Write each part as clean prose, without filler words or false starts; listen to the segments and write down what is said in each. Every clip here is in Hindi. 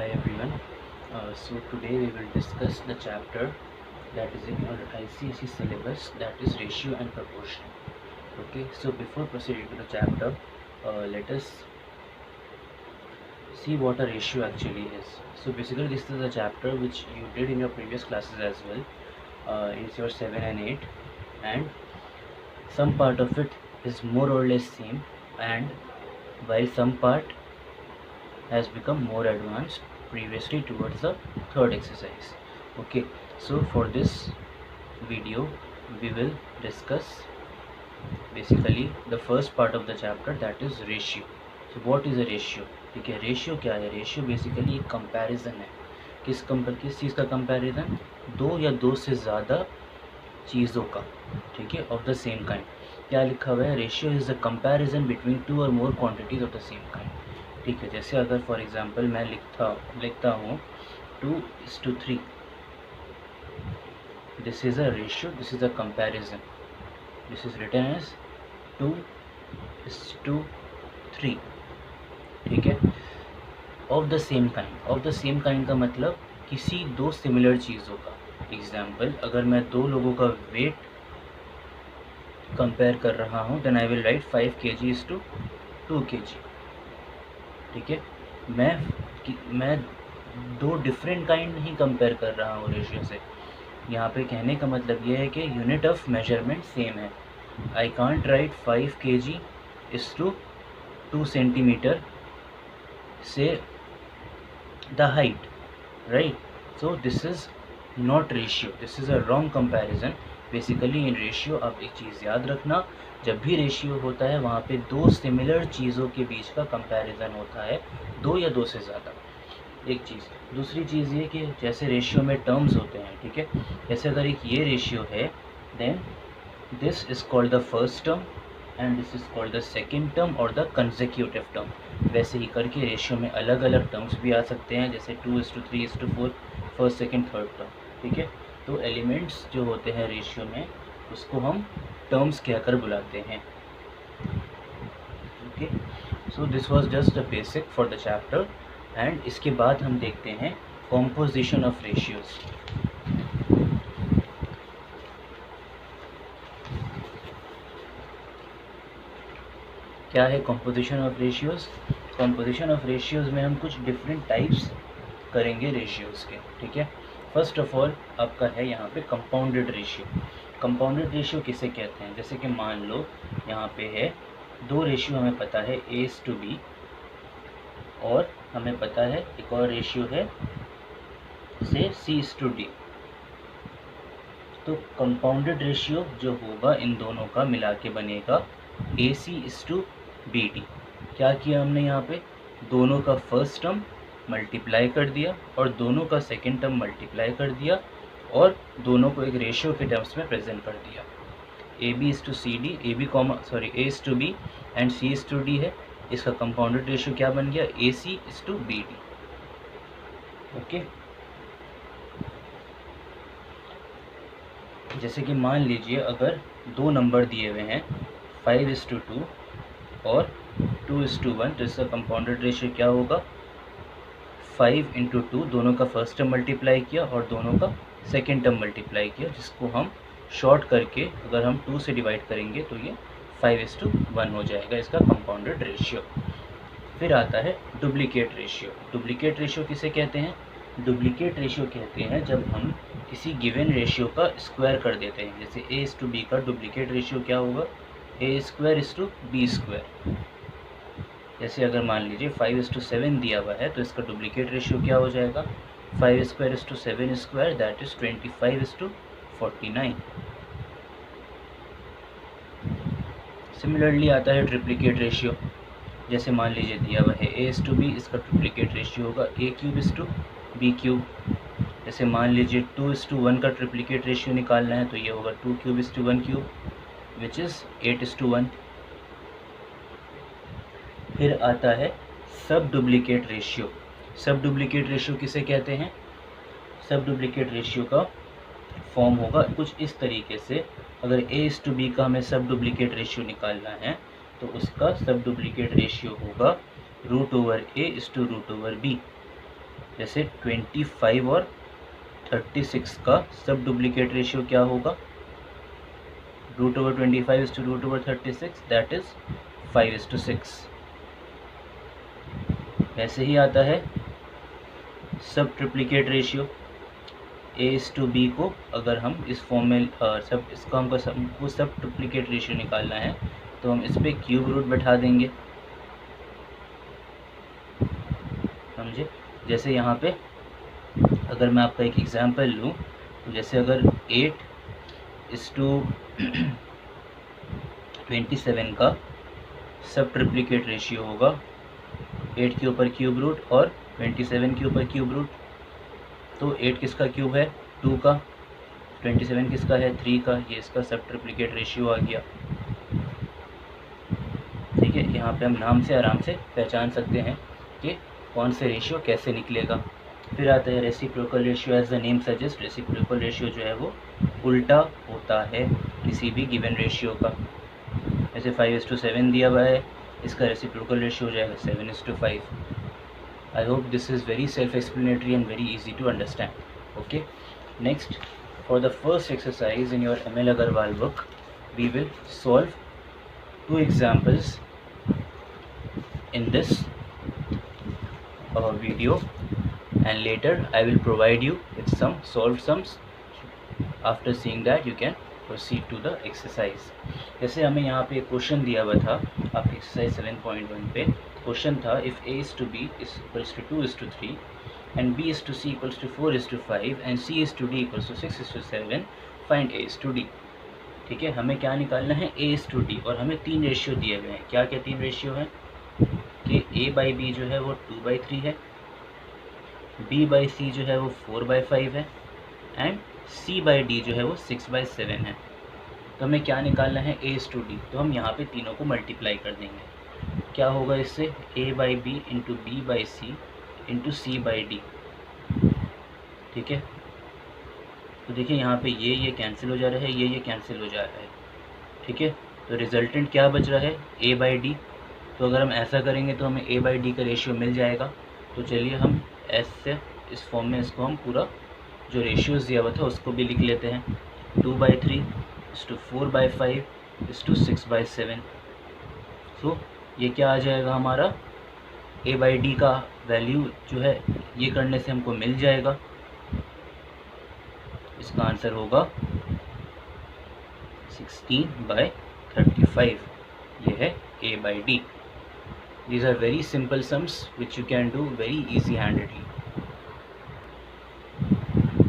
Hi everyone. So today we will discuss the chapter that is in your ICSE syllabus, that is ratio and proportion. Okay, so before proceeding to the chapter, let us see what a ratio actually is. So basically this is a chapter which you did in your previous classes as well, in your 7 and 8, and some part of it is more or less same, and while some part has become more advanced previously towards the third exercise. Okay, so for this video we will discuss basically the first part of the chapter, that is ratio. So what is a ratio? ठीक है, रेशियो क्या है? रेशियो बेसिकली एक कंपैरिजन है. किस चीज़ का कंपैरिजन? दो या दो से ज़्यादा चीज़ों का, ठीक है, ऑफ द सेम काइंड. क्या लिखा हुआ है? Ratio is the comparison between two और more quantities of the same kind. ठीक है, जैसे अगर फॉर एग्जांपल मैं लिखता हूँ 2:3. This is a ratio, this is a comparison. This is written as 2:3. ठीक है, of the same kind. Of the same kind का मतलब किसी दो सिमिलर चीज़ों का. एग्जाम्पल, अगर मैं दो लोगों का वेट कंपेयर कर रहा हूँ, then I will write 5 kg is to 2 kg. ठीक है, मैं दो डिफरेंट काइंड नहीं कंपेयर कर रहा हूँ रेशियो से. यहाँ पे कहने का मतलब ये है कि यूनिट ऑफ मेजरमेंट सेम है. I can't write 5 kg is to 2 centimeter से the height, right. So this is not ratio, this is a wrong comparison. Basically in ratio आप एक चीज़ याद रखना, जब भी रेशियो होता है वहाँ पे दो सिमिलर चीज़ों के बीच का कंपैरिजन होता है, दो या दो से ज़्यादा. एक चीज़. दूसरी चीज़ ये कि जैसे रेशियो में टर्म्स होते हैं, ठीक है, जैसे अगर एक ये रेशियो है, then this is called the first term and this is called the second term और द कंसेक्यूटिव टर्म. वैसे ही करके रेशियो में अलग अलग टर्म्स भी आ सकते हैं, जैसे 2:3:4, फर्स्ट सेकेंड थर्ड टर्म. ठीक है, तो एलिमेंट्स जो होते हैं रेशियो में उसको हम टर्म्स कहकर बुलाते हैं. Okay, so this was just a basic for the chapter. And इसके बाद हम देखते हैं कॉम्पोजिशन ऑफ रेशियोज़. क्या है composition of ratios? Composition of ratios में हम कुछ डिफरेंट टाइप्स करेंगे रेशियोज़ के. ठीक है, फर्स्ट ऑफ ऑल आपका है यहाँ पे कंपाउंडेड रेशियो. कंपाउंडेड रेशियो किसे कहते हैं? जैसे कि मान लो यहाँ पे है दो रेशियो, हमें पता है A:B, और हमें पता है एक और रेशियो है से C:D. तो कंपाउंडेड रेशियो जो होगा इन दोनों का मिला के बनेगा AC:BD. क्या किया हमने यहाँ पे? दोनों का फर्स्ट टर्म मल्टीप्लाई कर दिया और दोनों का सेकंड टर्म मल्टीप्लाई कर दिया और दोनों को एक रेशियो के टर्म्स में प्रेजेंट कर दिया. AB:CD, A:B एंड C:D है. इसका कंपाउंडेड रेशियो क्या बन गया? AC:BD. ओके, जैसे कि मान लीजिए अगर दो नंबर दिए हुए हैं 5:2 और 2:1, तो इसका कंपाउंडेड रेशियो क्या होगा? 5 × 2, दोनों का फर्स्ट टर्म मल्टीप्लाई किया और दोनों का सेकेंड टर्म मल्टीप्लाई किया, जिसको हम शॉर्ट करके अगर हम 2 से डिवाइड करेंगे तो ये 5:1 हो जाएगा इसका कंपाउंडेड रेशियो. फिर आता है डुप्लीकेट रेशियो. डुप्लीकेट रेशियो किसे कहते हैं? डुप्लीकेट रेशियो कहते हैं जब हम किसी गिवन रेशियो का स्क्वायर कर देते हैं. जैसे A:B का डुप्लीकेट रेशियो क्या होगा? A²:B². जैसे अगर मान लीजिए 5:7 दिया हुआ है तो इसका डुप्लीकेट रेशियो क्या हो जाएगा? 5²:7², दैट इज़ 25:49. सिमिलरली आता है ट्रिप्लीकेट रेशियो. जैसे मान लीजिए दिया हुआ है A:B, इसका डुप्लीकेट रेशियो होगा A³:B³. जैसे मान लीजिए 2:1 का ट्रिप्लीकेट रेशियो निकालना है तो ये होगा 2³ विच इज़ 8:1. फिर आता है सब डुप्लीकेट रेशियो. सब डुप्लीकेट रेशियो किसे कहते हैं? सब डुप्लीकेट रेशियो का फॉर्म होगा कुछ इस तरीके से. अगर A:B का हमें सब डुप्लीकेट रेशियो निकालना है तो उसका सब डुप्लीकेट रेशियो होगा √A:√B. जैसे 25 और 36 का सब डुप्लीकेट रेशियो क्या होगा, √25 to √36, दैट इज 5:6। ऐसे ही आता है सब ट्रिप्लिकेट रेशियो, A:B को अगर हम इस फॉर्म में सब इसका हमको सब ट्रिप्लिकेट रेशियो निकालना है तो हम इस पर क्यूब रूट बैठा देंगे, समझे। जैसे यहाँ पे अगर मैं आपका एक एग्जांपल लूँ तो जैसे अगर 8:27 का सब ट्रिप्लिकेट रेशियो होगा 8 के ऊपर क्यूब रूट और 27 के ऊपर क्यूब रूट, तो 8 किसका क्यूब है, 2 का, 27 किसका है, 3 का, ये इसका सब ट्रिप्लिकेट रेशियो आ गया। ठीक है, यहाँ पे हम नाम से आराम से पहचान सकते हैं कि कौन से रेशियो कैसे निकलेगा। फिर आता है reciprocal ratio. As the name suggest, reciprocal ratio जो है वो उल्टा होता है किसी भी गिवन रेशियो का। जैसे 5:7 दिया हुआ है, इसका रेसिप्रोकल रेशियो हो जाएगा 7:5। I hope this is very self-explanatory and very easy to understand. Okay, next, for the first exercise in your ML Agarwal book, we will solve 2 examples in this video, and later I will provide you with some solved sums. After seeing that, you can proceed to the exercise. जैसे हमें यहाँ पे क्वेश्चन दिया हुआ था, आप एक्सरसाइज 7.1 पे क्वेश्चन था, if A:B equals to 2:3 and B:C equals to 4:5 and C:D equals to 6:7, find A:D। ठीक है, हमें क्या निकालना है, A:D, और हमें 3 रेशियो दिए हुए हैं। क्या क्या 3 रेशियो हैं कि A/B जो है वो 2/3 है, B/C जो है वो 4/5 है, एंड C/D जो है वो 6/7 है। तो हमें क्या निकालना है, A:D। तो हम यहाँ पे तीनों को मल्टीप्लाई कर देंगे। क्या होगा इससे, A/B into B/C into C/D। ठीक है, तो देखिए यहाँ पे ये कैंसिल हो जा रहा है, ये कैंसिल हो जा रहा है। ठीक है, तो रिजल्टेंट क्या बच रहा है, A/D। तो अगर हम ऐसा करेंगे तो हमें A/D का रेशियो मिल जाएगा। तो चलिए हम ऐसे इस फॉर्म में इसको हम पूरा जो रेशियोज़ दिया हुआ था उसको भी लिख लेते हैं। 2/3 to 4/5 to 6/7। तो ये क्या आ जाएगा हमारा, A/D का वैल्यू जो है ये करने से हमको मिल जाएगा। इसका आंसर होगा 16/35। ये है A/D। These are very simple sums which you can do very easy handedly.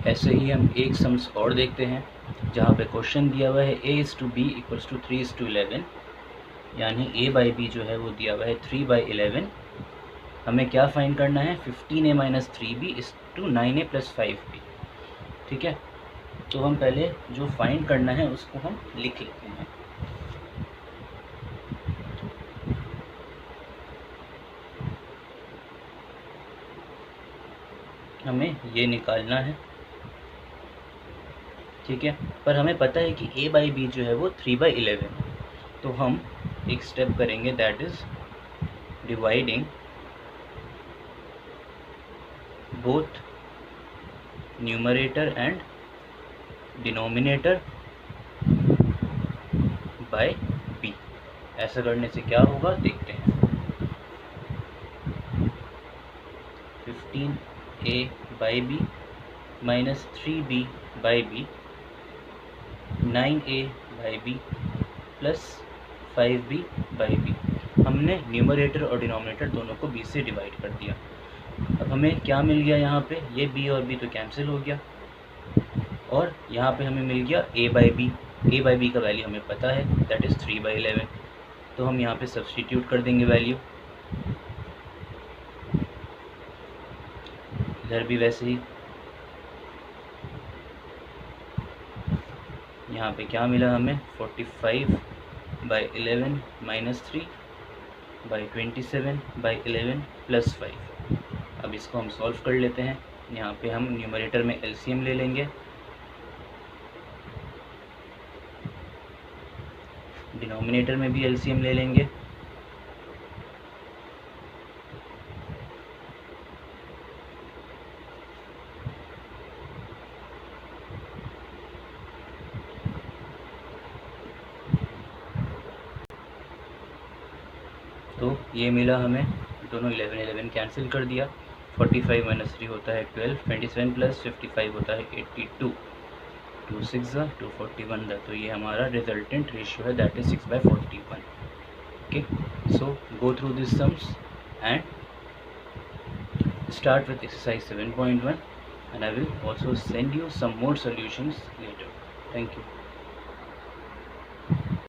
ऐसे ही हम एक सम्स और देखते हैं जहाँ पे क्वेश्चन दिया हुआ है A:B इक्वल्स टू 3:11, यानी A/B जो है वो दिया हुआ है 3/11। हमें क्या फाइंड करना है, 15A - 3B = 9A + 5B। ठीक है, तो हम पहले जो फाइंड करना है उसको हम लिख लेते हैं। हमें ये निकालना है, ठीक है, पर हमें पता है कि A/B जो है वो 3/11। तो हम एक स्टेप करेंगे, that is dividing both numerator and denominator by B। ऐसा करने से क्या होगा देखते हैं। 15A/B - 3B/B 9A/B + 5B/B। हमने न्यूमरेटर और डिनोमिनेटर दोनों को B से डिवाइड कर दिया। अब हमें क्या मिल गया, यहाँ पे ये B और B तो कैंसिल हो गया, और यहाँ पे हमें मिल गया A/B। A/B का वैल्यू हमें पता है, दैट इज़ 3/11। तो हम यहाँ पे सब्सटीट्यूट कर देंगे वैल्यू, इधर भी वैसे ही। यहाँ पे क्या मिला हमें, 45/11 - 3/27/11 + 5। अब इसको हम सॉल्व कर लेते हैं। यहाँ पे हम न्यूमरेटर में LCM ले लेंगे, डिनोमिनेटर में भी LCM ले लेंगे। तो ये मिला हमें, दोनों 11 11 कैंसिल कर दिया, 45 माइनस 3 होता है 12, 27 प्लस 55 होता है 82, 2 6 241 दा, तो ये हमारा रिजल्टेंट रेशियो है, that is 6/41. Okay, so go through these sums and start with exercise 7.1, and I will also send you some more solutions later. Thank you.